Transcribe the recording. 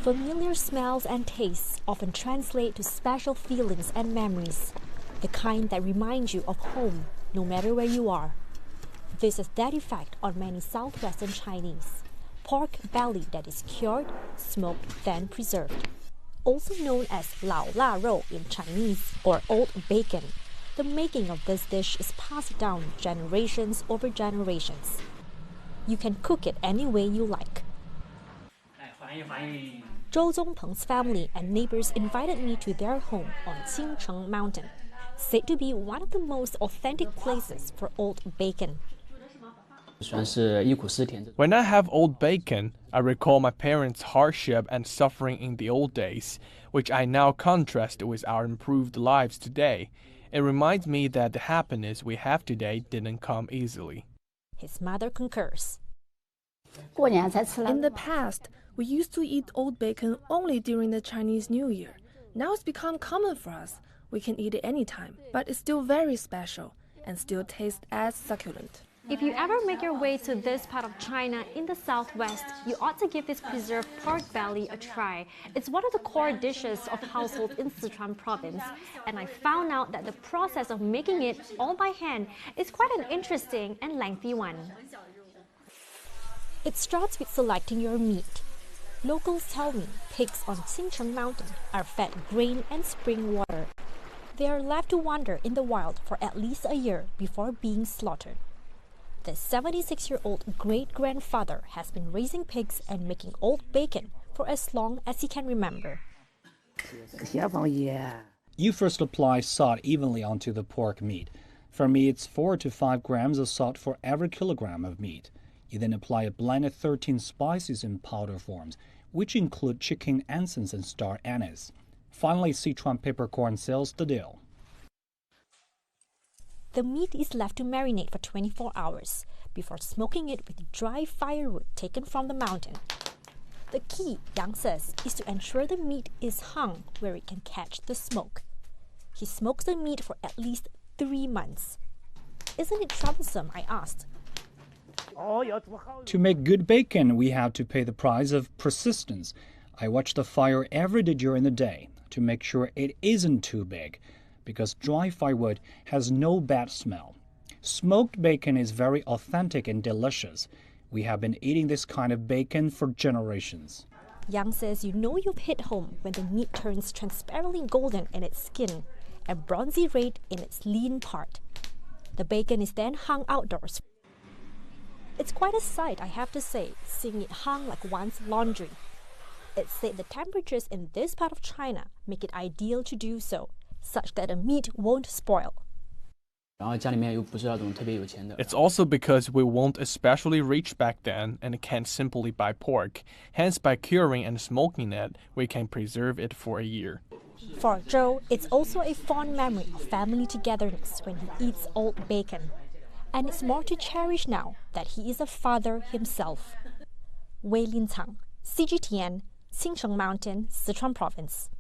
Familiar smells and tastes often translate to special feelings and memories, the kind that remind you of home, no matter where you are. This is that effect on many southwestern Chinese. Pork belly that is cured, smoked, then preserved. Also known as lao la rou in Chinese, or old bacon. The making of this dish is passed down generations over generations. You can cook it any way you like. Zhou Zongpeng's family and neighbors invited me to their home on Qingcheng Mountain, said to be one of the most authentic places for old bacon. When I have old bacon, I recall my parents' hardship and suffering in the old days, which I now contrast with our improved lives today. It reminds me that the happiness we have today didn't come easily. His mother concurs. In the past, we used to eat old bacon only during the Chinese New Year. Now it's become common for us. We can eat it anytime, but it's still very special and still tastes as succulent. If you ever make your way to this part of China in the southwest, you ought to give this preserved pork belly a try. It's one of the core dishes of households in Sichuan province, and I found out that the process of making it all by hand is quite an interesting and lengthy one. It starts with selecting your meat. Locals tell me pigs on Qingcheng Mountain are fed grain and spring water. They are left to wander in the wild for at least a year before being slaughtered. The 76-year-old great-grandfather has been raising pigs and making old bacon for as long as he can remember. You first apply salt evenly onto the pork meat. For me, it's 4 to 5 grams of salt for every kilogram of meat. You then apply a blend of 13 spices in powder forms, which include chicken essence and star anise. Finally, Sichuan peppercorn seals the deal. The meat is left to marinate for 24 hours before smoking it with dry firewood taken from the mountain. The key, Yang says, is to ensure the meat is hung where it can catch the smoke. He smokes the meat for at least 3 months. Isn't it troublesome, I asked. To make good bacon, we have to pay the price of persistence. I watch the fire every day during the day to make sure it isn't too big, because dry firewood has no bad smell. Smoked bacon is very authentic and delicious. We have been eating this kind of bacon for generations. Yang says you know you've hit home when the meat turns transparently golden in its skin and bronzy red in its lean part. The bacon is then hung outdoors. It's quite a sight, I have to say, seeing it hung like one's laundry. It's said the temperatures in this part of China make it ideal to do so, such that the meat won't spoil. It's also because we weren't especially rich back then and can't simply buy pork. Hence, by curing and smoking it, we can preserve it for a year. For Zhou, it's also a fond memory of family togetherness when he eats old bacon. And it's more to cherish now that he is a father himself. Wei Lincang, CGTN, Qingcheng Mountain, Sichuan Province.